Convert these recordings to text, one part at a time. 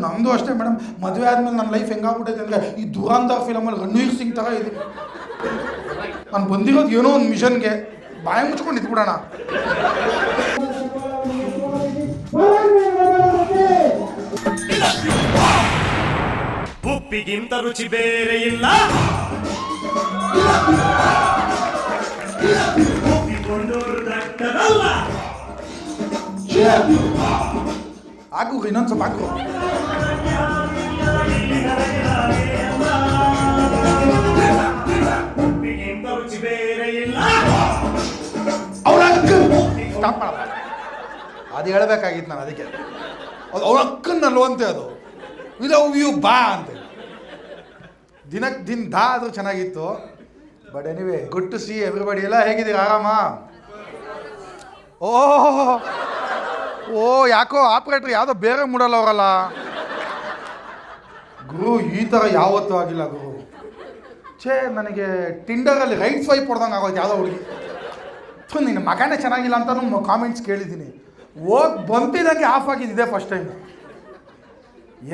ನಮ್ಮದು ಅಷ್ಟೇ ಮೇಡಮ್. ಮದುವೆ ಆದಮೇಲೆ ನನ್ನ ಲೈಫ್ ಹೆಂಗಾಗ್ಬಿಟ್ಟೈತೆ ಅಂದರೆ ಈ ದುರಂಧರ್ ಫಿಲಮಲ್ಲಿ ರಣವೀರ್ ಸಿಂಗ್ ಥರ ಇದೆ. ನಾನು ಬಂದಿರೋದು ಏನೋ ಒಂದು ಮಿಷನ್ಗೆ, ಬಾಯಿ ಮುಚ್ಕೊಂಡು ಇದ್ಬಿಡೋಣ. ಉಪ್ಪಿಗಿಂತ ರುಚಿ ಬೇರೆ ಇಲ್ಲ, ಹಾಕು ಇನ್ನೊಂದು ಸ್ವಲ್ಪ ಹಾಕು. ಉಪ್ಪಿಗಿಂತ ರುಚಿ ಬೇರೆ ಇಲ್ಲ. ಅವ್ರ ಸ್ಟಾಪ್ ಮಾಡಪ್ಪ, ಅದು ಹೇಳ್ಬೇಕಾಗಿತ್ತು ನಾನು. ಅದಕ್ಕೆ ಅದು ಅವ್ರ ಅಕ್ಕನ್ನಲ್ವಂತೆ, ಅದು ವಿಲವ್ ಯು ಬಾ ಅಂತ ದಿನಕ್ಕೆ ದಾ ಅದು ಚೆನ್ನಾಗಿತ್ತು. But anyway, good to see everybody. ಎಲ್ಲ ಹೇಗಿದ್ದೀರಿ? ಆರಾಮ? ಓ ಯಾಕೋ ಆಪ್ರೇಟ್ರ್ ಯಾವುದೋ ಬೇರೆ ಮೂಡಲ್ಲ ಅವರಲ್ಲ ಗುರು. ಈ ಥರ ಯಾವತ್ತೂ ಆಗಿಲ್ಲ ಗುರು. ನನಗೆ ಟಿಂಡರಲ್ಲಿ ರೈಟ್ ಸ್ವೈಪ್ ಹೊಡ್ದಂಗೆ ಆಗೋದು ಯಾವುದೋ ಹುಡುಗಿ. ನಿನ್ನ ಮಗನೇ ಚೆನ್ನಾಗಿಲ್ಲ ಅಂತಲೂ ಕಾಮೆಂಟ್ಸ್ ಕೇಳಿದ್ದೀನಿ. ಬಂತಿದ್ದಂಗೆ ಆಫ್ ಆಗಿದ್ದಿದೆ ಫಸ್ಟ್ ಟೈಮ್.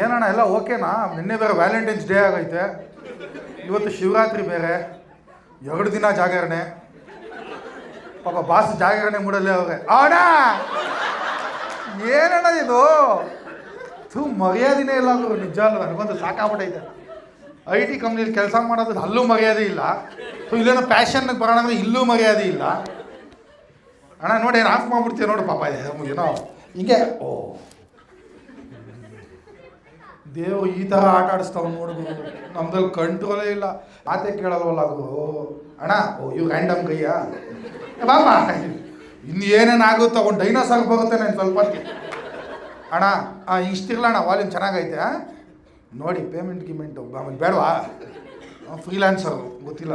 ಏನಣ್ಣ ಎಲ್ಲ ಓಕೆನಾ? ನಿನ್ನೆ ಬೇರೆ ವ್ಯಾಲೆಂಟೈನ್ಸ್ ಡೇ ಆಗೈತೆ, ಇವತ್ತು ಶಿವರಾತ್ರಿ ಬೇರೆ, 2 ದಿನ ಜಾಗರಣೆ. ಪಾಪ ಬಾಸ್ ಜಾಗರಣೆ ಮೂಡಲ್ಲೇ ಅವ್ರೆ. ಅಣ್ಣ ಏನಣ್ಣ ಇದು? ಮರ್ಯಾದೆನೇ ಇಲ್ಲ ಅವರು. ನಿಜ ಅಲ್ಲ, ನನಗೊಂದು ಸಾಕಾಗ್ಬಿಟ್ಟೈತೆ. IT ಕಂಪ್ನಿಲಿ ಕೆಲಸ ಮಾಡೋದು ಅಲ್ಲೂ ಮರ್ಯಾದೆ ಇಲ್ಲ. ಇಲ್ಲೇನೋ ಪ್ಯಾಷನ್ಗೆ ಬರೋಣ ಅಂದರೆ ಇಲ್ಲೂ ಮರ್ಯಾದೆ ಇಲ್ಲ. ಅಣ್ಣ ನೋಡಿ, ಏನು ಆಫ್ ಮಾಡ್ಬಿಡ್ತೀವಿ ನೋಡು. ಪಾಪ ಏನೋ ಹಿಂಗೆ. ಓ ದೇವ್ರು ಈ ಥರ ಆಟ ಆಡಿಸ್ತಾವ ನೋಡ್ಬೋದು. ನಮ್ದಲ್ಲಿ ಕಂಟ್ರೋಲೇ ಇಲ್ಲ. ಮಾತೇ ಕೇಳಲ್ವಲ್ಲ ಗುರು. ಅಣ್ಣ ಇವು ರ್ಯಾಂಡಮ್ ಕೈಯಾ ಬಾಮ, ಇನ್ನು ಏನೇನಾಗುತ್ತೋ ಒಂದು ಡೈನೋಸಾರ್ ಬರುತ್ತೆ ನಾನು ಸ್ವಲ್ಪ. ಅಣ್ಣ ಇಷ್ಟಿರಲ್ಲ ಅಣ್ಣ, ವಾಲ್ಯೂಮ್ ಚೆನ್ನಾಗೈತೆ ನೋಡಿ. ಪೇಮೆಂಟು ಆಮೇಲೆ ಬೇಡವಾ? ಫ್ರೀಲಾನ್ಸರು ಗೊತ್ತಿಲ್ಲ.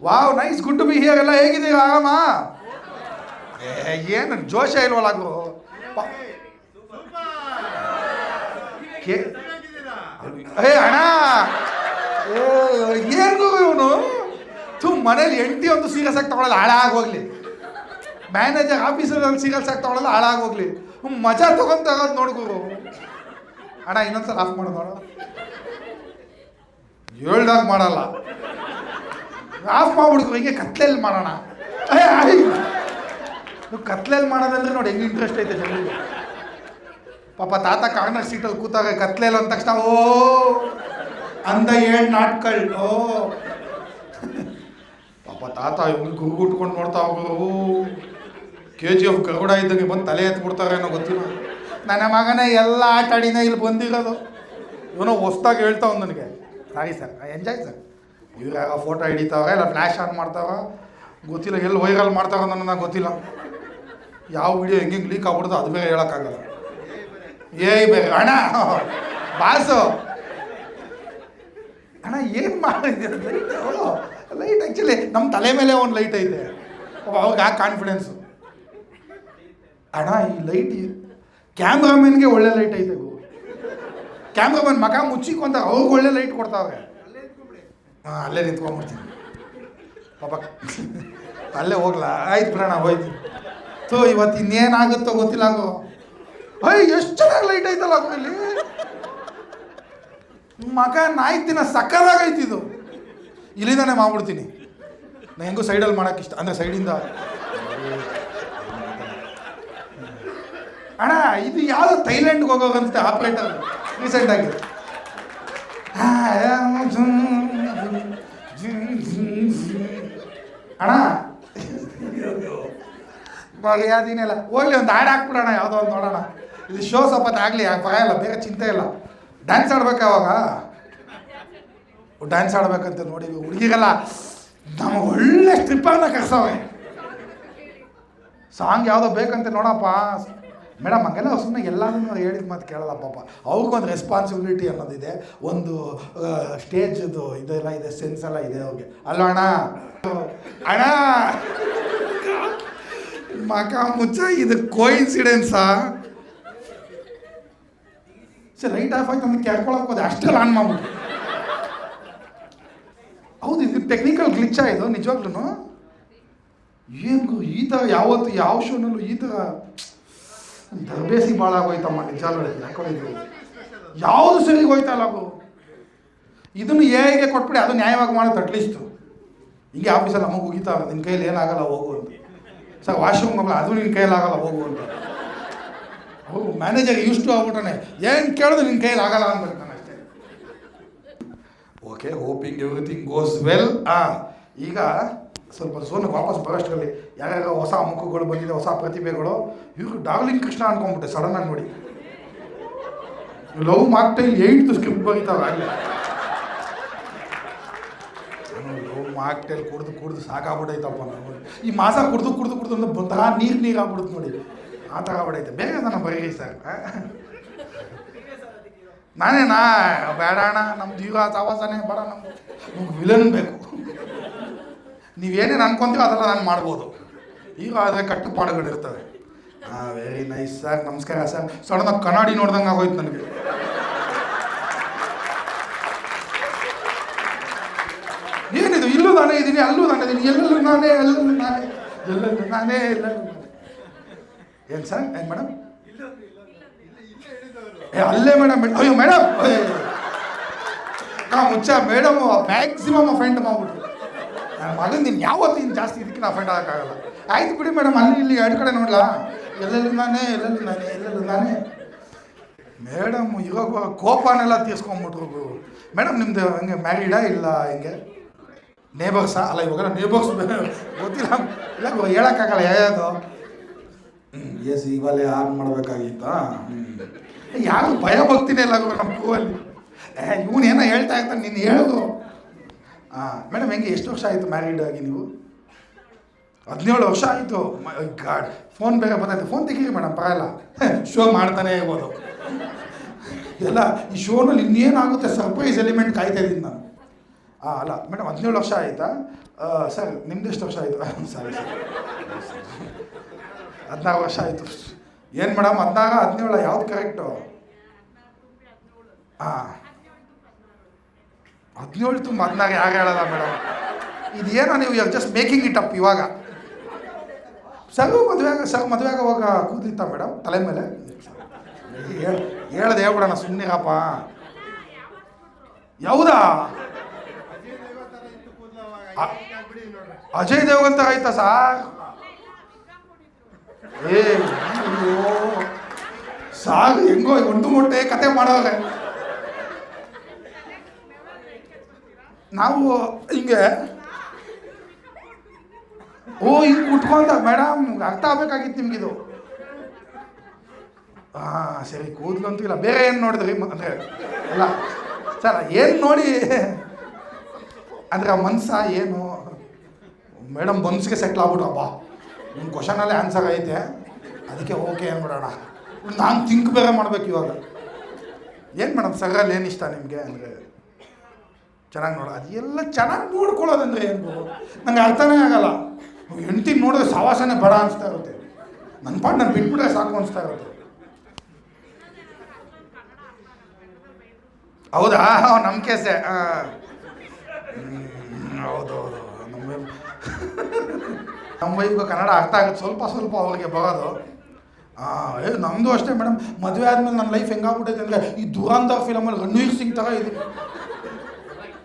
Wow nice, good to be here. ಎಲ್ಲ ಹೇಗಿದ್ದೀರಾ? ಆರಾಮ? ಏನು ಜೋಶ ಇಲ್ವಲ್ಲ ಗುರು. ಅಣ್ಣ ಏನು ಗುರು ಇವನು? ಮನೇಲಿ ಹೆಂಡತಿ ಒಂದು ಸೀರಿಯಸ್ ಆಗಿ ತಗೊಳ್ಳೋದು ಹಾಳಾಗೋಗ್ಲಿ, ಮ್ಯಾನೇಜರ್ ಆಫೀಸಲ್ಲಿ ಸೀರಿಯಸ್ ಆಗಿ ತಗೊಳ್ಳೋದು ಹಾಳಾಗೋಗ್ಲಿ, ಮಜಾ ತಗೊಂಡು ನೋಡ್ಗುರು. ಅಣ್ಣ ಇನ್ನೊಂದ್ಸಲ ಆಫ್ ಮಾಡೋದು ನೋಡ. ಹೇಳ್ದಾಗ ಮಾಡಲ್ಲ, ಆಫ್ ಮಾಡ್ಬಿಡ್ಕು. ಹಿಂಗೆ ಕತ್ಲೆಯಲ್ಲಿ ಮಾಡೋಣ. ಕತ್ಲೆಯಲ್ಲಿ ಮಾಡೋದಂದ್ರೆ ನೋಡಿ ಹೆಂಗೆ ಇಂಟ್ರೆಸ್ಟ್ ಐತೆ ಜನರಿಗೆ. ಪಾಪ ತಾತ ಕಾರ್ನರ್ ಸೀಟಲ್ಲಿ ಕೂತಾಗ ಕತ್ಲೆಯಲ್ಲಿ ಅಂದ ತಕ್ಷಣ ಓ ಅಂದ 7 ನಾಟ್ಗಳು. ಓ ಪಾಪ ತಾತ ಇವ್ನು ಗುರುಗುಟ್ಕೊಂಡು ನೋಡ್ತಾ ಹೋಗೋರು. KGF ಗರುಡ ಇದ್ದಂಗೆ ಬಂದು ತಲೆ ಎತ್ಬಿಡ್ತಾರೆ ಏನೋ ಗೊತ್ತಿಲ್ಲ. ನನ್ನ ಮಗನೇ ಎಲ್ಲ ಆಟ ಆಡಿನೇ ಇಲ್ಲಿ ಬಂದಿರೋದು. ಇವನೋ ಹೊಸ್ದಾಗಿ ಹೇಳ್ತಾವ ನನಗೆ. Sorry sir, enjoy sir. ಇವ್ರು ಯಾರೋ ಫೋಟೋ ಹಿಡಿತಾವ, ಇಲ್ಲ ಫ್ಲ್ಯಾಶ್ ಆನ್ ಮಾಡ್ತಾವ ಗೊತ್ತಿಲ್ಲ, ಎಲ್ಲಿ ವೈರಲ್ ಮಾಡ್ತಾವ ನನಗೆ ಗೊತ್ತಿಲ್ಲ. ಯಾವ ವಿಡಿಯೋ ಹೆಂಗೆ ಲೀಕ್ ಆಗ್ಬಿಡ್ದು ಅದು ಬೇರೆ ಹೇಳೋಕ್ಕಾಗಲ್ಲ. ಬೇರೆ ಅಣ್ಣ ಬಾಸು ಅಣ್ಣ ಏನು ಮಾಡಿದ್ದೀರ? ಲೈಟ್ ಆ್ಯಕ್ಚುಲಿ ನಮ್ಮ ತಲೆ ಮೇಲೆ ಒಂದು ಲೈಟ್ ಐತೆ. ಅವ್ರಿಗೆ ಆ ಕಾನ್ಫಿಡೆನ್ಸು. ಅಣ್ಣ ಈ ಲೈಟ್ ಕ್ಯಾಮ್ರಾಮನ್ಗೆ ಒಳ್ಳೆ ಲೈಟ್ ಐತೆ ಗೋ. ಕ್ಯಾಮ್ರಾಮನ್ ಮಗ ಮುಚ್ಚಿಕೊಂತ ಅವ್ರಿಗೆ ಒಳ್ಳೆ ಲೈಟ್ ಕೊಡ್ತಾವ್ರೆ. ಅಲ್ಲೇ ನಿಂತ್ಕೊಂಡ್ಬಿಡ್ತೀನಿ ಪಾಪ. ಅಲ್ಲೇ ಹೋಗ್ಲಾ? ಆಯ್ತು ಬಿಡೋಣ, ಹೋಯ್ತು. ಇವತ್ತು ಇನ್ನೇನಾಗುತ್ತೋ ಗೊತ್ತಿಲ್ಲ ಗೋ. ಎಷ್ಟು ಚೆನ್ನಾಗಿ ಲೈಟ್ ಐತಲ್ಲ ಗೋ ಇಲ್ಲಿ. ಮಗ ನಾಯ್ತು ದಿನ ಸಕ್ಕದಾಗೈತಿದು. ಇಲ್ಲಿಂದಾನೆ ಮಾಡ್ಬಿಡ್ತೀನಿ. ನಾನು ಹೆಂಗೂ ಸೈಡಲ್ಲಿ ಮಾಡೋಕ್ಕೆ ಇಷ್ಟ, ಅಂದರೆ ಸೈಡಿಂದ. ಅಣ್ಣ ಇದು ಯಾವುದೋ ಥೈಲ್ಯಾಂಡ್ಗೆ ಹೋಗೋವಂತೆ ಆಪ್ರೇಟರ್ ರೀಸೆಂಟಾಗಿ. ಅಣ್ಣ ಮರ್ಯಾದಿನೆಲ್ಲ ಹೋಗ್ಲಿ, ಒಂದು ಹಾಡು ಹಾಕ್ಬಿಡೋಣ ಯಾವುದೋ ಒಂದು ನೋಡೋಣ. ಇದು ಶೋ ಸ್ವಲ್ಪ ಆಗಲಿ, ಪರವಾಗಿಲ್ಲ, ಬೇರೆ ಚಿಂತೆ ಇಲ್ಲ. ಡ್ಯಾನ್ಸ್ ಆಡ್ಬೇಕು ಅವಾಗ. ಡ್ಯಾನ್ಸ್ ಆಡ್ಬೇಕಂತ ನೋಡಿ ಹುಡುಗಿಗೆಲ್ಲ ನಮ್ಮ ಒಳ್ಳೆ ಸ್ಟ್ರಿಪ್ಪನ್ನ ಕರ್ಸವೆ. ಸಾಂಗ್ ಯಾವುದೋ ಬೇಕಂತ ನೋಡಪ್ಪ ಮೇಡಮ್. ಹಂಗೆಲ್ಲ ಸುಮ್ಮನೆ ಎಲ್ಲರೂ ಹೇಳಿದ ಮಾತು ಕೇಳಲ್ಲ ಪಾಪ. ಅವ್ರಿಗೊಂದು ರೆಸ್ಪಾನ್ಸಿಬಿಲಿಟಿ ಅನ್ನೋದಿದೆ, ಒಂದು ಸ್ಟೇಜದು ಇದೆಲ್ಲ ಇದೆ, ಸೆನ್ಸ್ ಎಲ್ಲ ಇದೆ ಅವ್ರಿಗೆ. ಅಲ್ವ ಅಣ್ಣ? ಅಣ್ಣ ಮಕ ಮುಚ್ಚ, ಇದು ಕೋಇನ್ಸಿಡೆನ್ಸಾ? ಸರ್ ಲೈಟ್ ಆಫ್ ಆಯ್ತು ಅಂದ್ರೆ ಕೇಳ್ಕೊಳಕ್ಕೆ ಹೋದೆ, ಅಷ್ಟೆಲ್ಲ ಆನ್ ಮಾಡ್ಬಿಟ್ಟು. ಹೌದು, ಇದು ಟೆಕ್ನಿಕಲ್ ಗ್ಲಿಚ್ಚಾ ಇದು ನಿಜವಾಗ್ಲೂ? ಏನು ಈ ಥರ ಯಾವತ್ತು ಯಾವ ಶೋನಲ್ಲೂ ಈ ಥರ ದರ್ಬೇಸಿ ಭಾಳ ಆಗೋಯ್ತಮ್ಮ ನಿಜ. ಯಾಕೋ ಇದು ಯಾವುದು ಸರಿಗೆ ಹೋಯ್ತಾ ಇಲ್ಲ ಅದು. ಇದನ್ನು ಎಐಗೆ ಕೊಟ್ಬಿಡಿ, ಅದು ನ್ಯಾಯವಾಗಿ ಮಾಡೋದು ಅಟ್ಲೀಸ್ಟು. ಹಿಂಗೆ ಆಫೀಸಲ್ಲಿ ನಮಗೆ ಮುಗಿತಾವೆ, ನಿನ್ನ ಕೈಯಲ್ಲಿ ಏನಾಗಲ್ಲ ಹೋಗು ಅಂತ. ಸರ್ ವಾಶ್ರೂಮ್ ಮಗಳು ಅದು ನಿನ್ನ ಕೈಯಲ್ಲಿ ಆಗಲ್ಲ ಹೋಗು ಅಂತ. ಹೌದು, ಮ್ಯಾನೇಜರ್ ಇಷ್ಟು ಆಗ್ಬಿಟ್ಟಾನೆ, ಏನು ಕೇಳಿದ್ರು ನಿನ್ನ ಕೈಯಲ್ಲಿ ಆಗಲ್ಲ ಅಂದ್ಬಿಡ್ತಾನೆ ಅಷ್ಟೇ. Okay, hoping everything goes well. ಈಗ ಸ್ವಲ್ಪ ಝೋನ್ಗೆ ವಾಪಸ್ ಬರೋಷ್ಟರಲ್ಲಿ ಯಾರ್ಯಾರ ಹೊಸ ಮುಖಗಳು ಬಂದಿದೆ, ಹೊಸ ಪ್ರತಿಭೆಗಳು. ಇವರು ಡಾರ್ಲಿಂಗ್ ಕೃಷ್ಣ ಅನ್ಕೊಂಡ್ಬಿಟ್ಟೆ ಸಡನ್ನಾಗಿ ನೋಡಿ. ಲವ್ ಮಾರ್ಕ್ಟೈಲ್ 8th ಸ್ಕ್ರಿಪ್ಟ್ ಬರೀತಾವೆ ಆಗಲೇ. ಲವ್ ಮಾರ್ಕ್ಟೈಲ್ ಕುಡ್ದು ಸಾಕಾಗ್ಬಿಟ್ಟೈತಪ್ಪ ನಾನು. ಈ ಮಾಸ ಕುಡ್ದು ಅಂದ್ರೆ ಒಂಥರ ನೀರು ಆಗ್ಬಿಡುತ್ತೆ ನೋಡಿ, ಆ ಥರ ಆಗ್ಬಿಡೈತೆ. ಬೇಗ ನಾನು ಬರೀರಿ ಸರ್. ನಾನೇನಾ ಬೇಡ ಅಣ್ಣ, ನಮ್ದು ಈಗ ಸಾವಾಸನೇ ಬೇಡ, ನಮ್ಗೆ ವಿಲನ್ ಬೇಕು. ನೀವೇನೇನು ಅನ್ಕೊಂತೀರೋ ಅದೆಲ್ಲ ನಾನು ಮಾಡ್ಬೋದು. ಈಗ ಆದರೆ ಕಟ್ಟುಪಾಡುಗಳಿರ್ತವೆ. ವೆರಿ ನೈಸ್ ಸರ್, ನಮಸ್ಕಾರ ಸರ್. ಸಡನ್ನಾಗಿ ಕನ್ನಡಿ ನೋಡ್ದಂಗೆ ಆಗೋಯ್ತು ನನಗೆ. ಏನಿದು, ಇಲ್ಲೂ ನಾನೇ ಇದ್ದೀನಿ, ಅಲ್ಲೂ ನಾನೇ ಇದ್ದೀನಿ, ಎಲ್ಲೆಲ್ಲೂ ನಾನೇ ಏನು ಸರ್? ಏನು ಮೇಡಮ್? ಅಲ್ಲೇ ಮೇಡಮ್. ಅಯ್ಯೋ ಮೇಡಮ್, ಮುಚ್ಚ ಮೇಡಮ್ ಮ್ಯಾಕ್ಸಿಮಮ್ ಅಫೆಂಡ್ ಮಾಡ್ಬಿಟ್ರು ನನ್ನ ಮಗನ. ನೀನು ಯಾವತ್ತು ಇನ್ನು ಜಾಸ್ತಿ ಇದಕ್ಕೆ ಅಫೆಂಡ್ ಆಗೋಕ್ಕಾಗಲ್ಲ. ಆಯ್ತು ಬಿಡಿ ಮೇಡಮ್, ಅಲ್ಲಿ ಇಲ್ಲಿ 2 ಕಡೆ ನೋಡಲಾ, ಎಲ್ಲೆಲ್ಲೂ ನಾನೇ ಮೇಡಮ್. ಇವಾಗ ಕೋಪನೆಲ್ಲ ತೀರ್ಸ್ಕೊಂಬಿಟ್ರು ಮೇಡಮ್. ನಿಮ್ಮದು ಹಂಗೆ ಮ್ಯಾರಿಡಾ ಇಲ್ಲ ಹಿಂಗೆ ನೇಬರ್ಸಾ? ಅಲ್ಲ ಇವಾಗ ನೇಬರ್ಸ್ ಗೊತ್ತಿಲ್ಲ, ಇಲ್ಲ ಹೇಳೋಕ್ಕಾಗಲ್ಲ ಯಾವುದು. ಎಸ್ ಇವಾಗಲೇ ಆನ್ ಮಾಡಬೇಕಾಗಿತ್ತಾ? ಯಾರು ಭಯ ಭಕ್ತಿನೇ ಇಲ್ಲ ನಮ್ಮ ಕೂವಲ್ಲಿ. ಇವನು ಏನೋ ಹೇಳ್ತಾ ಇರ್ತಾನೆ, ನೀನು ಹೇಳೋದು. ಮೇಡಮ್ ಹೆಂಗೆ, ಎಷ್ಟು ವರ್ಷ ಆಯಿತು ಮ್ಯಾರಿಡ್ ಆಗಿ ನೀವು? 17 ವರ್ಷ ಆಯಿತು. ಗಾಡ್, ಫೋನ್ ಬೇಗ ಬರ್ತೈತೆ, ಫೋನ್ ತೆಗೀರಿ ಮೇಡಮ್, ಪರವಾಗಿಲ್ಲ, ಶೋ ಮಾಡ್ತಾನೇ ಇರ್ಬೋದು. ಎಲ್ಲ ಈ ಶೋನಲ್ಲಿ ಇನ್ನೇನಾಗುತ್ತೆ ಸರ್ಪ್ರೈಸ್ ಎಲಿಮೆಂಟ್ ಕಾಯ್ತಾ ಇದ್ದೀನಿ ನಾನು. ಅಲ್ಲ ಮೇಡಮ್, 17 ವರ್ಷ ಆಯಿತಾ? ಸರ್ ನಿಮ್ದು ಎಷ್ಟು ವರ್ಷ ಆಯಿತು? ಸರಿ ಸರ್, 16 ವರ್ಷ ಆಯಿತು. ಏನು ಮೇಡಮ್ 16 17 ಯಾವ್ದು ಕರೆಕ್ಟು? 17 ತುಂಬ 16 ಯಾರು ಹೇಳಲ್ಲ ಮೇಡಮ್. ಇದೇನೋ ನೀವು ಜಸ್ಟ್ ಮೇಕಿಂಗ್ ಇಟ್ ಅಪ್ ಇವಾಗ. ಸರ್ ಮದುವೆಯಾಗ ಹೋಗ ಕೂದಿತ್ತ ಮೇಡಮ್ ತಲೆ ಮೇಲೆ? ಹೇಳ್ದೆ ಹೇಳ್ಬಿಡೋಣ, ಸುಮ್ಮನಿರಪ್ಪ. ಯಾವುದಾ? ಅಜಯ್ ದೇವಗನ್ ಥರ ಆಯ್ತಾ ಸಾರ್? ಅಯ್ಯೋ ಸಾರ್, ಹೆಂಗೋ ಒಂದು ಮೊಟ್ಟೆ ಕತೆ ಮಾಡೋರೆ ನಾವು ಹಿಂಗೆ. ಹಿಂಗೆ ಕುಟ್ಕೊಂತ ಮೇಡಮ್, ಅರ್ಥ ಆಗ್ಬೇಕಾಗಿತ್ತು ನಿಮ್ಗಿದು. ಸರಿ, ಕೂದ್ಲಂತೂ ಇಲ್ಲ. ಬೇರೆ ಏನು ನೋಡಿದ್ರಿ ಅಂದರೆ? ಅಲ್ಲ ಸರ್, ಏನು ನೋಡಿ ಅಂದರೆ ಆ ಮನ್ಸ ಏನು ಮೇಡಮ್? ಮನ್ಸಿಗೆ ಸೆಟ್ಲ್ ಆಗ್ಬಿಟ್ರಪ್ಪ, ನಿಮ್ಮ ಕ್ವಶನಲ್ಲೇ ಆನ್ಸರ್ ಐತೆ, ಅದಕ್ಕೆ ಓಕೆ ಅಂದ್ಬಿಡೋಣ. ನಾನು ಥಿಂಕ್ ಬೇರೆ ಮಾಡ್ಬೇಕು ಇವಾಗ. ಏನು ಮೇಡಮ್ ಸರಲ್ಲಿ ಏನು ಇಷ್ಟ ನಿಮಗೆ ಅಂದರೆ? ಚೆನ್ನಾಗಿ ನೋಡೋ, ಅದೆಲ್ಲ ಚೆನ್ನಾಗಿ ನೋಡ್ಕೊಳ್ಳೋದಂದ್ರೆ ಏನು ನಂಗೆ ಅರ್ಥನೇ ಆಗಲ್ಲ. ಹೆಂಡ್ತಿ ನೋಡಿದ್ರೆ ಸವಾಸನೆ ಬೇಡ ಅನಿಸ್ತಾ ಇರುತ್ತೆ. ನನ್ನ ಪಾಟ್ ನಾನು ಬಿಟ್ಬಿಟ್ರೆ ಸಾಕು ಅನಿಸ್ತಾ ಇರುತ್ತೆ. ಹೌದಾ? ನಮ್ಮ ಕೇಸೆ. ಹೌದೌದು, ನಮ್ಮ ವೈಫ್ಗೆ ಕನ್ನಡ ಅರ್ಥ ಆಗುತ್ತೆ ಸ್ವಲ್ಪ ಅವ್ರಿಗೆ ಬರೋದು. ನಮ್ಮದು ಅಷ್ಟೇ ಮೇಡಮ್. ಮದುವೆ ಆದಮೇಲೆ ನನ್ನ ಲೈಫ್ ಹೆಂಗಾಗ್ಬಿಟ್ಟೈತೆ ಅಂದರೆ, ಈ ದುರಂಧರ್ ಫಿಲಮಲ್ಲಿ ರಣವೀರ್ ಸಿಂಗ್ ಥರ ಇದೆ.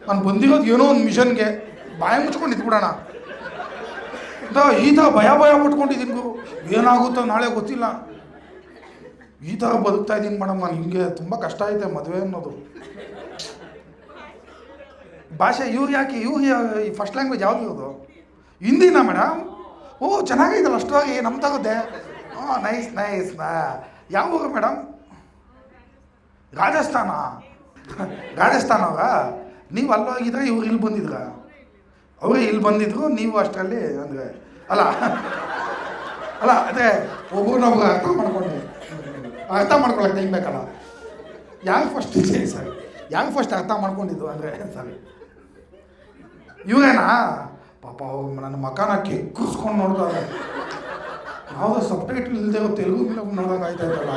ನಾನು ಬಂದಿರೋದು ಏನೋ ಒಂದು ಮಿಷನ್ಗೆ, ಬಾಯಿ ಮುಚ್ಕೊಂಡು ಇದ್ಬಿಡೋಣ ಅಂತ ಈ ಥರ ಭಯ ಪಟ್ಕೊಂಡಿದ್ದೀನಿ ಗುರು. ಏನಾಗುತ್ತೋ ನಾಳೆ ಗೊತ್ತಿಲ್ಲ, ಈ ಥರ ಬದುಕ್ತಾ ಇದ್ದೀನಿ ಮೇಡಮ್ ನಾನು. ಹಿಂಗೆ ತುಂಬ ಕಷ್ಟ ಐತೆ ಮದುವೆ ಅನ್ನೋದು. ಭಾಷೆ ಇವ್ರು ಯಾಕೆ, ಈ ಫಸ್ಟ್ ಲ್ಯಾಂಗ್ವೇಜ್ ಯಾವುದು ಇರೋದು? ಹಿಂದಿನ ಮೇಡಮ್? ಚೆನ್ನಾಗೈತಲ್ಲ ಅಷ್ಟಾಗಿ ನಮ್ಮ ತಗೋದೆ. ನೈಸ್. ಯಾವ ಊರು ಮೇಡಮ್? ರಾಜಸ್ಥಾನವ? ನೀವು ಅಲ್ಲೋಗಿದ್ರೆ ಇವ್ರು ಇಲ್ಲಿ ಬಂದಿದ್ರ? ಅವರೇ ಇಲ್ಲಿ ಬಂದಿದ್ರು, ನೀವು ಅಷ್ಟರಲ್ಲಿ ಅಂದರೆ ಅಲ್ಲ ಅದೇ ಒಬ್ಬರನ್ನೊಬ್ರು ಅರ್ಥ ಮಾಡ್ಕೊಳಕ್ಕೆ ಟೈಮ್ ಬೇಕಲ್ಲ. ಯಾಕೆ ಫಸ್ಟ್ ಅರ್ಥ ಮಾಡ್ಕೊಂಡಿದ್ದು ಅಂದರೆ ಸರಿ ಇವರೇನಾ? ಪಾಪ ನನ್ನ ಮಕಾನ ಕೆಕ್ಕಿಸ್ಕೊಂಡು ನೋಡ್ತಾರೆ. ಯಾವುದೋ ಸಬ್ಟೈಟಲ್ ಇಲ್ಲದೆ ತೆಲುಗು ಫಿಲಮ್ ನೋಡೋಕ್ಕಾಯ್ತಾ ಇತ್ತಲ್ಲ.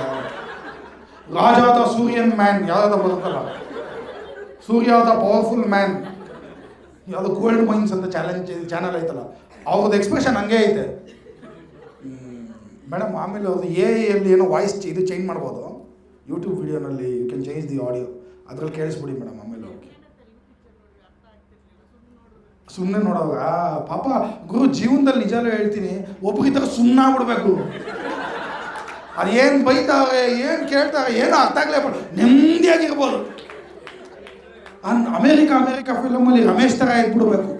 ರಾಜ ದ ಸೂರ್ಯನ್ ಮ್ಯಾನ್ ಯಾವುದಾದ್ರು ಬರುತ್ತಲ್ಲ, ಸೂರ್ಯ ದ ಪವರ್ಫುಲ್ ಮ್ಯಾನ್, ಯಾವುದೋ ಗೋಲ್ಡ್ ಮೈನ್ಸ್ ಅಂತ ಚಾನಲ್ ಐತಲ್ಲ, ಅವ್ರದ್ದು ಎಕ್ಸ್ಪ್ರೆಷನ್ ಹಂಗೆ ಐತೆ ಮೇಡಮ್. ಆಮೇಲೆ ಅವ್ರದ್ದು ಎಲ್ಲಿ ಏನೋ ವಾಯ್ಸ್ ಇದು ಚೇಂಜ್ ಮಾಡ್ಬೋದು. ಯೂಟ್ಯೂಬ್ ವಿಡಿಯೋನಲ್ಲಿ you can change the audio, ಅದ್ರಲ್ಲಿ ಕೇಳಿಸ್ಬಿಡಿ ಮೇಡಮ್. ಆಮೇಲೆ ಹೋಗಿ ಸುಮ್ಮನೆ ನೋಡೋವಾಗ ಪಾಪ ಗುರು ಜೀವನದಲ್ಲಿ ನಿಜಾಲು ಹೇಳ್ತೀನಿ, ಒಬ್ಬರಿಗೆ ಥರ ಸುಮ್ಮನೆ ಆಗ್ಬಿಡ್ಬೇಕು. ಅದು ಏನು ಬೈತಾರೆ, ಏನು ಕೇಳ್ತಾರೆ, ಏನು ಅರ್ಥ ಆಗಲೇ ನೆಮ್ಮದಿಯಾಗಿರ್ಬೋದು. ಅಮೇರಿಕಾ ಫಿಲಮಲ್ಲಿ ರಮೇಶ್ ಥರ ಇದ್ಬಿಡ್ಬೇಕು.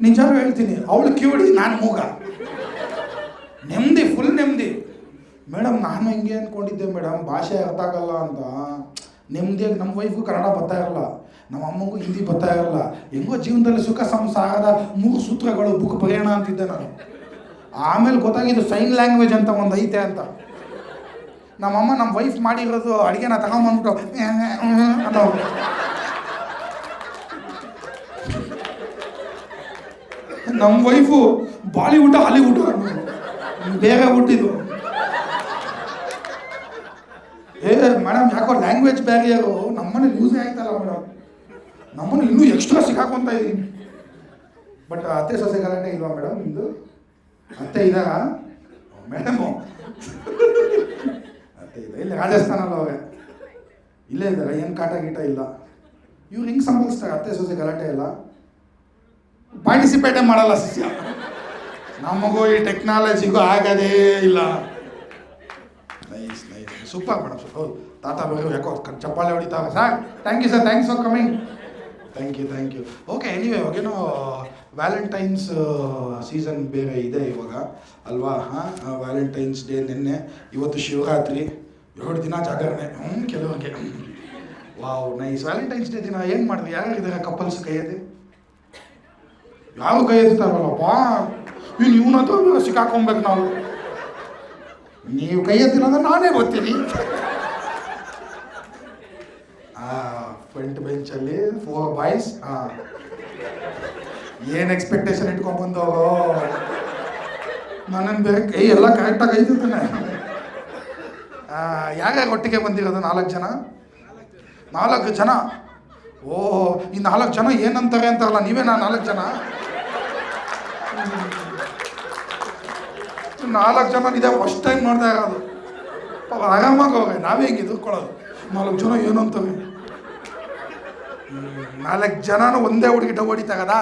ನಿಜಾನು ಹೇಳ್ತೀನಿ, ಅವಳು ಕಿವಿಡಿ, ನಾನು ಮೂಗ. ನೆಮ್ಮದಿ, ಫುಲ್ ನೆಮ್ಮದಿ. ಮೇಡಮ್ ನಾನು ಹಿಂಗೆ ಅಂದ್ಕೊಂಡಿದ್ದೆ ಮೇಡಮ್, ಭಾಷೆ ಅರ್ಥ ಆಗಲ್ಲ ಅಂತ. ನೆಮ್ಮದಿಯಾಗಿ ನಮ್ಮ ವೈಫು ಕನ್ನಡ ಬರ್ತಾ ಇರಲ್ಲ, ನಮ್ಮ ಅಮ್ಮಗೂ ಹಿಂದಿ ಬರ್ತಾ ಇರಲ್ಲ. ಹೆಂಗೋ ಜೀವನದಲ್ಲಿ ಸುಖ ಸಂಸಾರದ 3 ಸೂತ್ರಗಳು ಬುಕ್ ಬರೆಯೋಣ ಅಂತಿದ್ದೆ ನಾನು. ಆಮೇಲೆ ಗೊತ್ತಾಗಿದ್ದು ಸೈನ್ ಲ್ಯಾಂಗ್ವೇಜ್ ಅಂತ ಒಂದು ಐತೆ ಅಂತ. ನಮ್ಮಮ್ಮ ನಮ್ಮ ವೈಫ್ ಮಾಡಿರೋದು ಅಡುಗೆನ ತಗೊಂಬಂದ್ಬಿಟ್ಟು ಅನ್ನೋ. ನಮ್ಮ ವೈಫು ಬಾಲಿವುಡ್ ಹಾಲಿವುಡ್ ಬೇರೆ ಹುಟ್ಟಿದ್ದು. ಮೇಡಮ್ ಯಾಕೋ ಲ್ಯಾಂಗ್ವೇಜ್ ಬ್ಯಾರಿಯರು ನಮ್ಮನೆ ಯೂಸೇ ಆಯ್ತಲ್ಲ ಮೇಡಮ್. ನಮ್ಮನ್ನು ಇನ್ನೂ ಎಕ್ಸ್ಟ್ರಾ ಸಿಕ್ಕಾಕೊಂತ ಇದ್ದೀನಿ. ಬಟ್ ಅತ್ತೆ ಸೊಸೆ ಗಲಾಟೆ ಇಲ್ವಾ ಮೇಡಮ್ ನಿಮ್ಮದು? ಅತ್ತೆ ಇದ್ದಾರಾ ಮೇಡಮು? ಅತ್ತೆ ಇದೆ, ಇಲ್ಲಿ ರಾಜಸ್ಥಾನಲ್ಲ ಅವ್ರೆ, ಇಲ್ಲೇ ಇದ್ದಾರೆ. ಏನು ಕಾಟ ಗೀಟ ಇಲ್ಲ. ಇವ್ರು ಹಿಂಗೆ ಸಂಭವಿಸ್ತಾರೆ ಅತ್ತೆ ಸೊಸೆ ಗಲಾಟೆ ಎಲ್ಲ. ಪಾರ್ಟಿಸಿಪೇಟೇ ಮಾಡಲ್ಲ ಶಿಷ್ಯ. ನಮಗೂ ಈ ಟೆಕ್ನಾಲಜಿಗೂ ಆಗೋದೇ ಇಲ್ಲ. Nice nice, super madam, super. ತಾತ ಬೇರೆ ಯಾಕೋ ಚಪ್ಪಾಳೆ ಹೊಡಿತಾರೆ. Sir thank you sir, thanks for coming. Thank you. Okay, anyway ಇವಾಗೇನೋ ವ್ಯಾಲೆಂಟೈನ್ಸ್ ಸೀಸನ್ ಬೇರೆ ಇದೆ ಇವಾಗ ಅಲ್ವಾ? ಹಾಂ, ವ್ಯಾಲೆಂಟೈನ್ಸ್ ಡೇ ನಿನ್ನೆ, ಇವತ್ತು ಶಿವರಾತ್ರಿ, 2 ದಿನ ಜಾಗರಣೆ. ಕೆಲವ್ರಿಗೆ ವಾವ್ ನೈಸ್. ವ್ಯಾಲೆಂಟೈನ್ಸ್ ಡೇ ದಿನ ಏನು ಮಾಡಿದ್ವಿ? ಯಾರ್ಯಾರಿದ್ದಾರೆ ಕಪಲ್ಸ್? ಕೈ ಎತ್ತಿ. ಯಾರು ಕೈ ಎತ್ತಾರಲ್ಲಪ್ಪ, ಇನ್ನು ಇವನತ್ರ ಸಿಕ್ಕಾಕೊಬೇಕು ನಾವು. ನೀವು ಕೈ ಎತ್ತಿಲ್ಲ ಅಂದ್ರೆ ನಾನೇ ಬರ್ತೀನಿ. ಫ್ರಂಟ್ ಬೆಂಚಲ್ಲಿ 4 ಬಾಯ್ಸ್. ಏನು ಎಕ್ಸ್ಪೆಕ್ಟೇಷನ್ ಇಟ್ಕೊಂಡ್ಬಂದು ನನ್ನನ್ನು ಬೇರೆ ಕೈ ಎಲ್ಲ ಕರೆಕ್ಟಾಗಿ ಐತಿರ್ತಾನೆ. ಯಾರ್ಯಾರು ಒಟ್ಟಿಗೆ ಬಂದಿರೋದು? 4 ಜನ. 4 ಜನ. ಓಹೋ, ಈ 4 ಜನ ಏನಂತಾರೆ ಅಂತಾರಲ್ಲ, ನೀವೇನಾ 4 ಜನ? 4 ಜನ ಇದೆ, ಫಸ್ಟ್ ಟೈಮ್ ನೋಡ್ತಾ ಇರೋದು. ಆರಾಮಾಗಿ ಹೋಗಿ ನಾವೇ ಹೆಂಗೆ ಎದುರ್ಕೊಳ್ಳೋದು? 4 ಜನ ಏನು ಅಂತಾರೆ? 4 ಜನನೂ ಒಂದೇ ಹುಡುಗಿ ಡವ್ ಹೊಡಿತಾಗದ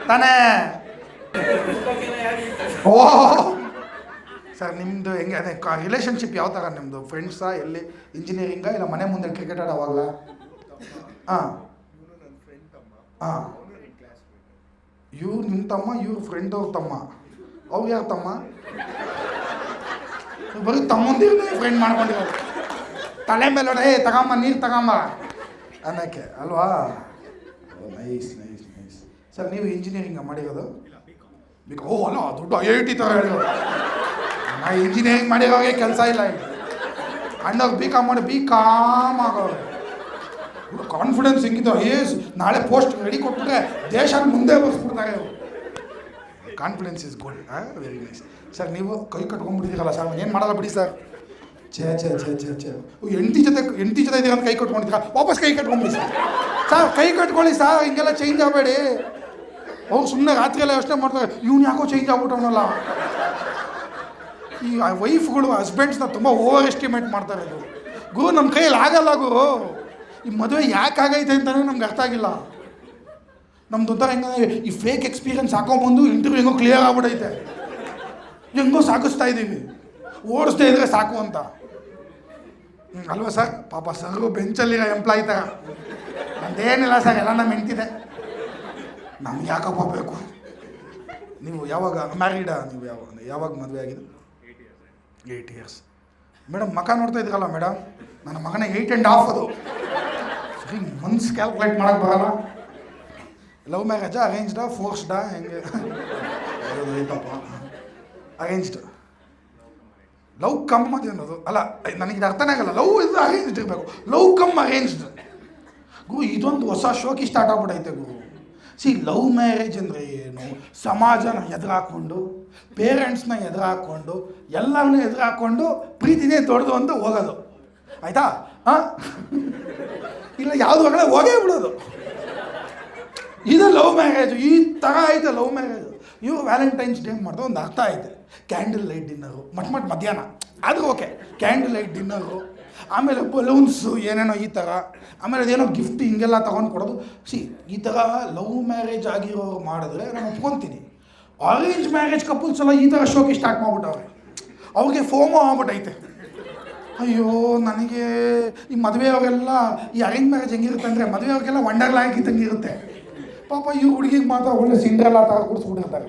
ತಾನೇ? ಓಹ್ ಸರ್, ನಿಮ್ಮದು ಹೆಂಗೆ ಅದೇ ರಿಲೇಷನ್ಶಿಪ್ ಯಾವ ಥರ ನಿಮ್ಮದು? ಫ್ರೆಂಡ್ಸಾ? ಎಲ್ಲಿ ಇಂಜಿನಿಯರಿಂಗಾ ಇಲ್ಲ ಮನೆ ಮುಂದೆ ಕ್ರಿಕೆಟ್ ಆಡೋವಾಗಲ? ಹಾಂ ಹಾಂ, ಇವ್ರು ನಿಮ್ಮ ತಮ್ಮ, ಇವ್ರ ಫ್ರೆಂಡ್ ಅವ್ರ ತಮ್ಮ. ಅವ್ರು ಯಾರು ತಮ್ಮ? ಬರೀ ತಮ್ಮಂದಿರೇ ಫ್ರೆಂಡ್ ಮಾಡ್ಕೊಂಡಿರೋದು. ತಲೆ ಮೇಲೆ ತಗೊಂಬ, ನೀರು ತಗೊಂಬ ಅನ್ನೋಕ್ಕೆ ಅಲ್ವಾ? Nice nice nice. ಸರ್ ನೀವು ಇಂಜಿನಿಯರಿಂಗ ಮಾಡಿರೋದು? ಓ ಅಲ್ಲ, ದೊಡ್ಡ IIT ಥರ ಹೇಳಿರೋದು. ನಾ ಇಂಜಿನಿಯರಿಂಗ್ ಮಾಡಿರೋರಿಗೆ ಕೆಲಸ ಇಲ್ಲ ಇಲ್ಲಿ. ಅಣ್ಣವ್ರು BCom ಮಾಡಿ BCom ಆಗೋರು. ಕಾನ್ಫಿಡೆನ್ಸ್ ಹೆಂಗಿದ್ದು, ನಾಳೆ ಪೋಸ್ಟ್ ರೆಡಿ ಕೊಟ್ಬಿಟ್ರೆ ದೇಶ ಮುಂದೆ ಬರ್ಸ್ಬಿಡ್ತಾರೆ ಅವರು. Confidence is good. Very nice. Sir ನೀವು ಕೈ ಕಟ್ಕೊಂಡ್ಬಿಟ್ಟಿದ್ದೀರಲ್ಲ ಸರ್, ಏನು ಮಾಡಲ್ಲ ಬಿಡಿ ಸರ್. ಛೇ ಹೆಂಡತಿ ಜೊತೆ ಇದ್ದೀರ ಅಂತ ಕೈ ಕಟ್ಕೊಂಡಿದ್ದೀರ, ವಾಪಸ್ ಕೈ ಕಟ್ಕೊಂಡ್ಬಿಡಿ ಸರ್. ಕೈ ಕಟ್ಕೊಳ್ಳಿ ಸರ್, ಹಿಂಗೆಲ್ಲ ಚೇಂಜ್ ಆಗಬೇಡಿ. ಅವ್ರು ಸುಮ್ಮನೆ ರಾತ್ರಿಯೆಲ್ಲ ಯೋಚನೆ ಮಾಡ್ತಾರೆ, ಇವ್ನು ಯಾಕೋ ಚೇಂಜ್ ಆಗ್ಬಿಟ್ಟವನಲ್ಲ. ಈ ವೈಫ್ಗಳು ಹಸ್ಬೆಂಡ್ಸ್ನ ತುಂಬ ಓವರ್ ಎಸ್ಟಿಮೇಟ್ ಮಾಡ್ತಾರೆ. ಗುರು ನಮ್ಮ ಕೈಯಲ್ಲಿ ಆಗಲ್ಲ ಗುರು. ಈ ಮದುವೆ ಯಾಕೆ ಆಗೈತೆ ಅಂತಲೇ ನಮ್ಗೆ ಅರ್ಥ ಆಗಿಲ್ಲ. ನಮ್ದು ಒಂಥರ ಹೆಂಗಂದ್ರೆ ಈ ಫೇಕ್ ಎಕ್ಸ್ಪೀರಿಯನ್ಸ್ ಹಾಕೊಂಬಂದು ಇಂಟರ್ವ್ಯೂ ಹೆಂಗೋ ಕ್ಲಿಯರ್ ಆಗ್ಬಿಟ್ಟೈತೆ, ಹೆಂಗೋ ಸಾಕಿಸ್ತಾ ಇದ್ದೀವಿ, ಓಡಿಸ್ತಾ ಇದ್ರೆ ಸಾಕು ಅಂತ. ಅಲ್ವಾ ಸರ್? ಪಾಪ ಸರ್ ಬೆಂಚಲ್ಲಿರೋ ಎಂಪ್ಲಾಯ್ ಥರ. ನಂದೇನಿಲ್ಲ ಸರ್, ಎಲ್ಲ ನಮ್ಮ ಹೆಂಡ್ತಿದೆ, ನಮ್ಗೆ ಯಾಕಪ್ಪ ಬೇಕು. ನೀವು ಯಾವಾಗ ಮ್ಯಾರಿಡಾ? ನೀವು ಯಾವಾಗ ಮದುವೆ ಆಗಿದೆ? 8 years. ಮೇಡಮ್ ಮಕ ನೋಡ್ತಾ ಇದ್ದೀರಲ್ಲ ಮೇಡಮ್, ನನ್ನ ಮಗನ 8.5 ಅದು. ಸರಿ ಮನ್ಸ್ ಕ್ಯಾಲ್ಕುಲೇಟ್ ಮಾಡೋಕ್ಕೆ ಬರಲ್ಲ. ಲವ್ ಮ್ಯಾರೇಜಾ, ಅರೇಂಜ್ಡಾ, ಫೋರ್ಸ್ಡಾ, ಹೆಂಗೆ? ಐತಪ್ಪ ಅರೇಂಜ್ಡ್. ಲವ್ ಕಮ್ ಅದು ಅನ್ನೋದು ಅಲ್ಲ, ನನಗೆ ಅರ್ಥನೇ ಆಗಲ್ಲ. ಲವ್ ಇದು ಅರೇಂಜ್ಡ್ ಇರಬೇಕು, ಲವ್ ಕಮ್ ಅರೇಂಜ್ಡ್. ಗುರು ಇದೊಂದು ಹೊಸ ಶೋಕಿ ಸ್ಟಾರ್ಟ್ ಆಗ್ಬಿಟ್ಟೈತೆ ಗುರು. ಲವ್ ಮ್ಯಾರೇಜ್ ಅಂದರೆ ಏನು? ಸಮಾಜನ ಎದುರಾಕೊಂಡು, ಪೇರೆಂಟ್ಸ್ನ ಎದುರಾಕೊಂಡು, ಎಲ್ಲರನ್ನೂ ಎದುರಾಕೊಂಡು ಪ್ರೀತಿನೇ ದೊಡ್ಡದು ಅಂತ ಹೋಗೋದು. ಆಯಿತಾ? ಹಾಂ, ಇಲ್ಲ ಯಾವುದು ಒಳಗಡೆ ಹೋಗೇ ಬಿಡೋದು. ಇದು ಲವ್ ಮ್ಯಾರೇಜು. ಈ ಥರ ಐತೆ ಲವ್ ಮ್ಯಾರೇಜು. ಇವು ವ್ಯಾಲೆಂಟೈನ್ಸ್ ಡೇ ಮಾಡಿದ್ರೆ ಒಂದು ಅರ್ಥ ಐತೆ. ಕ್ಯಾಂಡಲ್ ಲೈಟ್ ಡಿನ್ನರು, ಮಧ್ಯಾಹ್ನ ಅದು ಓಕೆ, ಕ್ಯಾಂಡಲ್ ಲೈಟ್ ಡಿನ್ನರು, ಆಮೇಲೆ ಬಲೂನ್ಸು ಏನೇನೋ ಈ ಥರ, ಆಮೇಲೆ ಅದೇನೋ ಗಿಫ್ಟ್ ಹಿಂಗೆಲ್ಲ ತೊಗೊಂಡು ಕೊಡೋದು. ಈ ಥರ ಲವ್ ಮ್ಯಾರೇಜ್ ಆಗಿರೋರು ಮಾಡಿದ್ರೆ ನಾನು ಒಪ್ಕೊತೀನಿ. ಅರೇಂಜ್ ಮ್ಯಾರೇಜ್ ಕಪಲ್ಸ್ ಎಲ್ಲ ಈ ಥರ ಶೋಕಿ ಸ್ಟಾರ್ಟ್ ಮಾಡ್ಬಿಟ್ಟವ್ರೆ. ಅವ್ರಿಗೆ ಫೋಮೋ ಆಗ್ಬಿಟ್ಟೈತೆ. ಅಯ್ಯೋ ನನಗೆ ಈ ಮದುವೆಯವ್ರಿಗೆಲ್ಲ ಈ ಅರೇಂಜ್ ಮ್ಯಾರೇಜ್ ಹೆಂಗಿರುತ್ತೆ ಅಂದರೆ ಮದುವೆಯವ್ರಿಗೆಲ್ಲ ವಂಡರ್ಲ್ಯಾಂಡ್ ಇದ್ದಂಗೆ ಇರುತ್ತೆ. ಪಾಪ ಇವ್ರು ಹುಡುಗಿಗೆ ಮಾತ್ರ ಒಳ್ಳೆ ಸಿಂಡ್ರೆಲ್ಲಾ ಥರ ಕೂಡಿಸ್ಬಿಟ್ಟಿರ್ತಾರೆ.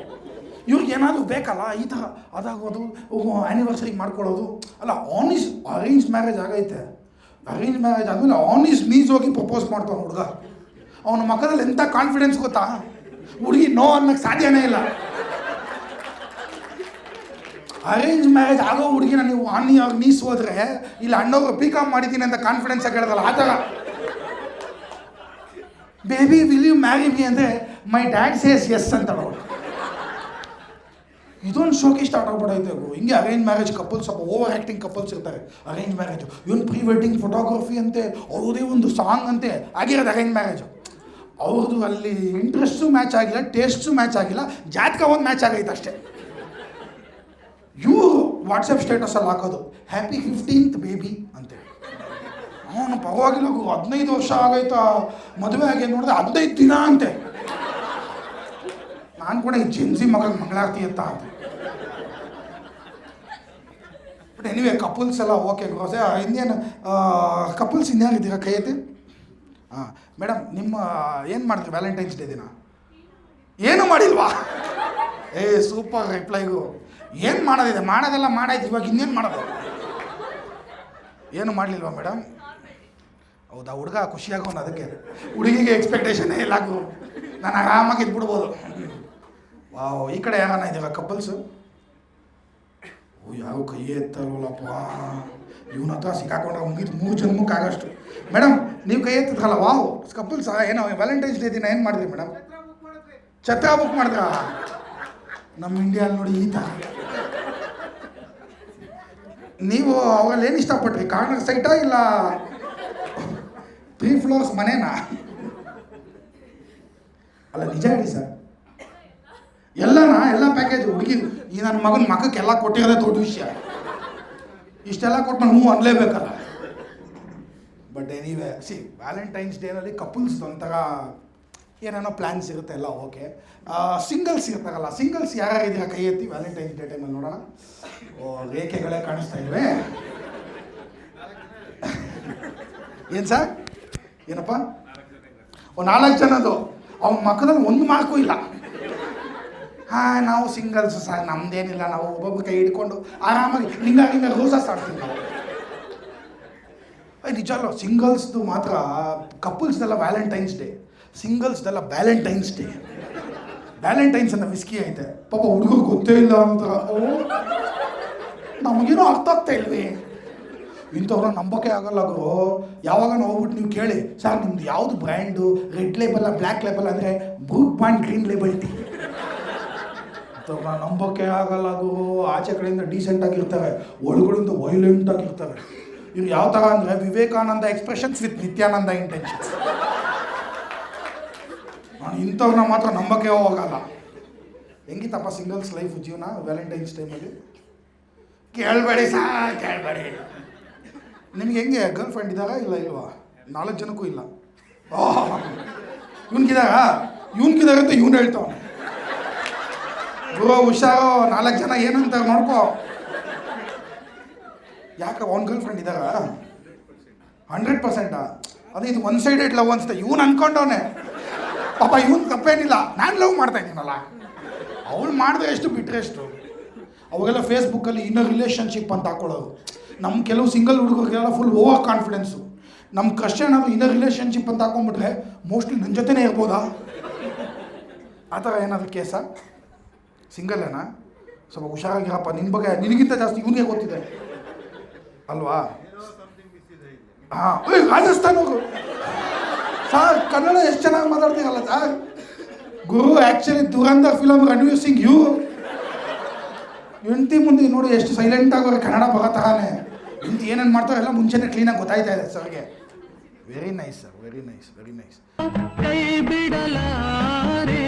ಇವ್ರಿಗೆ ಏನಾದರೂ ಬೇಕಲ್ಲ ಈ ಥರ ಅದಾಗೋದು, ಆ್ಯನಿವರ್ಸರಿ ಮಾಡ್ಕೊಳ್ಳೋದು. ಅಲ್ಲ ಅರೇಂಜ್ ಮ್ಯಾರೇಜ್ ಆಗೈತೆ. ಅರೇಂಜ್ ಮ್ಯಾರೇಜ್ ಆದಮೇಲೆ ಆನ್ ಈಸ್ ನೀಸ್ ಹೋಗಿ ಪ್ರಪೋಸ್ ಮಾಡ್ತಾನೆ ಹುಡುಗ. ಅವನ ಮಕ್ಕದಲ್ಲಿ ಎಂಥ ಕಾನ್ಫಿಡೆನ್ಸ್ ಗೊತ್ತಾ, ಹುಡುಗಿ ನೋ ಅನ್ನೋಕ್ಕೆ ಸಾಧ್ಯನೇ ಇಲ್ಲ. ಅರೇಂಜ್ ಮ್ಯಾರೇಜ್ ಆಗೋ ಹುಡುಗಿನ ನೀವು ಅವ್ರು ನೀಸ್ ಹೋದ್ರೆ ಇಲ್ಲಿ ಅಣ್ಣವ್ರು ಪಿಕಪ್ ಮಾಡಿದ್ದೀನಿ ಅಂತ ಕಾನ್ಫಿಡೆನ್ಸ್ ಆಗಿ ಹೇಳೋದಲ್ಲ ಆ ಥರ. ಬೇಬಿ ವಿಲ್ ಯು ಮ್ಯಾರಿ ಮಿ ಅಂದರೆ ಮೈ ಡ್ಯಾಡ್ ಸೇಸ್ ಎಸ್ ಅಂತ ನೋಡಿ. ಇದೊಂದು ಶೋಕಿ ಸ್ಟಾರ್ಟ್ ಆಗ್ಬಿಡೈತೆ. ಹಿಂಗೆ ಅರೇಂಜ್ ಮ್ಯಾರೇಜ್ ಕಪಲ್ಸ್ ಸ್ವಲ್ಪ ಓವರ್ ಆ್ಯಕ್ಟಿಂಗ್ ಕಪಲ್ಸ್ ಇರ್ತಾರೆ. ಅರೇಂಜ್ ಮ್ಯಾರೇಜು ಇವನು ಪ್ರೀ ವೆಡ್ಡಿಂಗ್ ಫೋಟೋಗ್ರಫಿ ಅಂತೆ, ಅವ್ರದೇ ಒಂದು ಸಾಂಗ್ ಅಂತೆ ಆಗಿರೋದು ಅರೇಂಜ್ ಮ್ಯಾರೇಜು. ಅವ್ರದ್ದು ಅಲ್ಲಿ ಇಂಟ್ರೆಸ್ಟು ಮ್ಯಾಚ್ ಆಗಿಲ್ಲ, ಟೇಸ್ಟು ಮ್ಯಾಚ್ ಆಗಿಲ್ಲ, ಜಾತಕ ಒಂದು ಮ್ಯಾಚ್ ಆಗೈತೆ ಅಷ್ಟೇ. ಇವರು ವಾಟ್ಸಪ್ ಸ್ಟೇಟಸಲ್ಲಿ ಹಾಕೋದು ಹ್ಯಾಪಿ 15th ಬೇಬಿ ಅಂತೇಳಿ. ಅವನು ಪರವಾಗಿಲ್ಲ 15 ವರ್ಷ ಆಗೈತಾ ಮದುವೆ ಆಗಿ ನೋಡಿದ್ರೆ 15 ದಿನ ಅಂತೆ. ನಾನು ಕೂಡ ಈ ಜೆನ್ಸಿ ಮಗಳಿಗೆ ಮಂಗಳಾರತಿ ಅಂತ ಬಟ್ ಎನಿವೆ ಕಪಲ್ಸ್ ಎಲ್ಲ ಓಕೆ ಗ್ರೋಸೆ. ಇನ್ನೇನು ಕಪಲ್ಸ್ ಇನ್ಯಾರಿದ್ದೀರಾ ಕೈ ಐತೆ? ಹಾಂ ಮೇಡಮ್, ನಿಮ್ಮ ಏನು ಮಾಡಿದ್ರಿ ವ್ಯಾಲೆಂಟೈನ್ಸ್ ಡೇ ದಿನ? ಏನು ಮಾಡಿಲ್ವಾ? ಸೂಪರ್ ರಿಪ್ಲೈಗು. ಏನು ಮಾಡೋದಿದೆ? ಮಾಡೋದೆಲ್ಲ ಮಾಡಾಯ್ತು, ಇವಾಗ ಇನ್ನೇನು ಮಾಡೋದು? ಏನು ಮಾಡಲಿಲ್ವಾ ಮೇಡಮ್? ಹೌದಾ, ಹುಡುಗ ಖುಷಿಯಾಗೋನು, ಅದಕ್ಕೆ ಹುಡುಗಿಗೆ ಎಕ್ಸ್ಪೆಕ್ಟೇಷನ್ನೇ ಇಲ್ಲ. ನಾನು ಆರಾಮಾಗಿ ಇದ್ಬಿಡ್ಬೋದು. ವಾವ್, ಈ ಕಡೆ ಯಾರನ್ನ ಇದ್ದೀರಾ ಕಪಲ್ಸು? ಯಾವ ಕೈ ಎತ್ತಲ್ವಲ್ಲಪ್ಪ, ಇವನ ಹತ್ರ ಸಿಕ್ಕಾಕೊಂಡ್ರೆ ಮುಗಿದು 3 ಜನ್ಮಕ್ಕೆ ಆಗೋಷ್ಟು. ಮೇಡಮ್ ನೀವು ಕೈ ಎತ್ತಿದ್ರಲ್ಲ, ವಾವ್ ಕಪಲ್ಸ್. ಏನೋ ವ್ಯಾಲೆಂಟೈನ್ಸ್ ಡೇ ದಿನ ಏನು ಮಾಡಿದ್ರಿ ಮೇಡಮ್? ಛತ್ರ ಬುಕ್ ಮಾಡಿದ್ರ? ನಮ್ಮ ಇಂಡಿಯಲ್ಲಿ ನೋಡಿ ಈ ಥರ. ನೀವು ಅವಾಗಲ್ಲಿ ಏನು ಇಷ್ಟಪಟ್ರಿ? ಕಾರ್ನರ್ ಸೈಟಾ ಇಲ್ಲ 3 ಫ್ಲೋರ್ಸ್ ಮನೇನಾ? ಅಲ್ಲ ನಿಜ ಹೇಳಿ ಸರ್, ಎಲ್ಲ ಪ್ಯಾಕೇಜ್ ಹುಡುಗಿ ಈ ನನ್ನ ಮಗನ ಮಕ್ಕಕ್ಕೆಲ್ಲ ಕೊಟ್ಟಿರೋದೇ ದೊಡ್ಡ ವಿಷಯ. ಇಷ್ಟೆಲ್ಲ ಕೊಟ್ಟು ನಾನು ಹ್ಞೂ ಅನ್ಲೇಬೇಕಲ್ಲ. ಬಟ್ ಎನಿವೆ ವ್ಯಾಲೆಂಟೈನ್ಸ್ ಡೇನಲ್ಲಿ ಕಪಲ್ಸ್ ಒಂಥರ ಏನೇನೋ ಪ್ಲ್ಯಾನ್ಸ್ ಇರುತ್ತೆ, ಎಲ್ಲ ಓಕೆ. ಸಿಂಗಲ್ಸ್ ಇರ್ತಾರಲ್ಲ, ಸಿಂಗಲ್ಸ್ ಯಾರ್ಯಾರಿದ್ದೀರಾ ಕೈ ಎತ್ತಿ ವ್ಯಾಲೆಂಟೈನ್ಸ್ ಡೇ ಟೈಮಲ್ಲಿ ನೋಡೋಣ. ರೇಖೆಗಳೇ ಕಾಣಿಸ್ತಾ ಇಲ್ವೇ? ಏನು ಸರ್? ಏನಪ್ಪ? 4 ಜನದ್ದು. ಅವ್ನ ಮಕ್ಕದಲ್ಲಿ 1 ಮಾರ್ಕು ಇಲ್ಲ. ಹಾಂ ನಾವು ಸಿಂಗಲ್ಸು ಸರ್, ನಮ್ದೇನಿಲ್ಲ, ನಾವು ಒಬ್ಬೊಬ್ಬ ಕೈ ಹಿಡ್ಕೊಂಡು ಆರಾಮಾಗಿ ಹಿಂಗ ರೋಸಸ್ ಆಡ್ತೀವಿ ನಾವು. ನಿಜ ಅಲ್ಲ, ಸಿಂಗಲ್ಸ್ದು ಮಾತ್ರ. ಕಪಲ್ಸ್ದೆಲ್ಲ ವ್ಯಾಲೆಂಟೈನ್ಸ್ ಡೇ, ಸಿಂಗಲ್ಸ್ದೆಲ್ಲ ವ್ಯಾಲೆಂಟೈನ್ಸ್ ಡೇ. ವ್ಯಾಲೆಂಟೈನ್ಸ್ ಅನ್ನೋ ವಿಸ್ಕಿ ಐತೆ, ಪಾಪ ಹುಡುಗರು ಗೊತ್ತೇ ಇಲ್ಲ ಅಂತಾರ. ನಮಗೇನೋ ಅರ್ಥ ಆಗ್ತಾ ಇಲ್ವೇ? ಇಂಥವ್ರ ನಂಬೋಕೆ ಆಗಲ್ಲ ಗುರು. ಯಾವಾಗ ಹೋಗ್ಬಿಟ್ಟು ನೀವು ಕೇಳಿ, ಸರ್ ನಿಮ್ದು ಯಾವುದು brand, red label black label ಅಂದರೆ Brooke Bond green label tea. ಇಂಥವ್ರನ್ನ ನಂಬೋಕೆ ಆಗಲ್ಲ ಗುರು. ಆಚೆ ಕಡೆಯಿಂದ ಡೀಸೆಂಟ್ ಆಗಿರ್ತವೆ, ಒಳಗಡೆಯಿಂದ ವೈಲೆಂಟ್ ಆಗಿರ್ತವೆ. ಇವ್ರು ಯಾವ ಥರ ಅಂದರೆ Vivekananda expressions with Nityananda intentions. ನಾನು ಇಂಥವ್ರನ್ನ ಮಾತ್ರ ನಂಬೋಕೆ ಹೋಗಲ್ಲ. ಹೆಂಗಿತ್ತಪ್ಪ ಸಿಂಗಲ್ಸ್ ಲೈಫ್ ಜೀವನ ವ್ಯಾಲೆಂಟೈನ್ಸ್ ಟೈಮಲ್ಲಿ? ಕೇಳಬೇಡಿ ಸಾರ್, ಕೇಳಬೇಡಿ. ನಿಮ್ಗೆ ಹೆಂಗೆ ಗರ್ಲ್ ಫ್ರೆಂಡ್ ಇದ್ದಾರಾ ಇಲ್ಲ ಇಲ್ವಾ? 4 ಜನಕ್ಕೂ ಇಲ್ಲ. ಇವನ್ಗಿದಾರಾ ಅಂತ ಇವನು ಹೇಳ್ತಾವನೆ. ಗುರು ಹುಷಾರು, 4 ಜನ ಏನಂತ ನೋಡ್ಕೋ. ಯಾಕೆ ಅವ್ನ ಗರ್ಲ್ ಫ್ರೆಂಡ್ ಇದ್ದಾರಾ? 100%. ಅದು ಇದು 1 ಸೈಡೆಡ್ ಲವ್ ಅನ್ಸುತ್ತೆ. ಇವನು ಅನ್ಕೊಂಡವನೆ ಪಾಪ, ಇವನು ತಪ್ಪೇನಿಲ್ಲ, ನಾನು ಲವ್ ಮಾಡ್ತಾ ಇದ್ದೀನಲ್ಲ. ಅವಳು ಮಾಡಿದ್ರೆ ಎಷ್ಟು ಬಿಟ್ಟರೆ ಎಷ್ಟು. ಅವಾಗೆಲ್ಲ ಫೇಸ್ಬುಕ್ಕಲ್ಲಿ ಇನ್ನರ್ ರಿಲೇಷನ್ಶಿಪ್ ಅಂತ ಹಾಕೊಳ್ಳೋದು. ನಮ್ಮ ಕೆಲವು ಸಿಂಗಲ್ ಹುಡುಗರಿಗೆಲ್ಲ ಫುಲ್ ಓವರ್ ಕಾನ್ಫಿಡೆನ್ಸು. ನಮ್ಮ ಕ್ರಶ್ ಏನಾದರೂ ಇನ್ನರ್ ರಿಲೇಷನ್ಶಿಪ್ ಅಂತ ಹಾಕೊಂಡ್ಬಿಟ್ರೆ ಮೋಸ್ಟ್ಲಿ ನನ್ನ ಜೊತೆನೇ ಇರ್ಬೋದಾ? ಆ ಥರ ಏನಾದರೂ ಕೇಸಾ? ಸಿಂಗಲ್ಲೇನಾ? ಸ್ವಲ್ಪ ಹುಷಾರಾಗಿರಪ್ಪ. ನಿನ್ನ ಬಗ್ಗೆ ನಿನಗಿಂತ ಜಾಸ್ತಿ ಇವನಿಗೆ ಗೊತ್ತಿದೆ ಅಲ್ವಾ? ಹಾಂ, ರಾಜಸ್ಥಾನ್ ಹೋಗು ಸರ್. ಕನ್ನಡ ಎಷ್ಟು ಚೆನ್ನಾಗಿ ಮಾತಾಡ್ತೀರಲ್ಲ ಸರ್. ಗುರು ಆ್ಯಕ್ಚುಲಿ ದುರಂಧರ್ ಫಿಲಮ್ ರಣವೀರ್ ಸಿಂಗ್ ಹೆಂಡತಿ ಮುಂದೆ ನೋಡಿ ಎಷ್ಟು ಸೈಲೆಂಟಾಗಿ ಕನ್ನಡ ಬರೋ ಥರನೇ. ಹೆಂಡತಿ ಏನೇನು ಮಾಡ್ತಾರೋ ಎಲ್ಲ ಮುಂಚೆನೇ ಕ್ಲೀನಾಗಿ ಗೊತ್ತಾಯ್ತಾ ಇದೆ ಸರ್ಗೆ. Very nice sir, very nice, very nice. ಕೈ ಬಿಡಲಾರೆ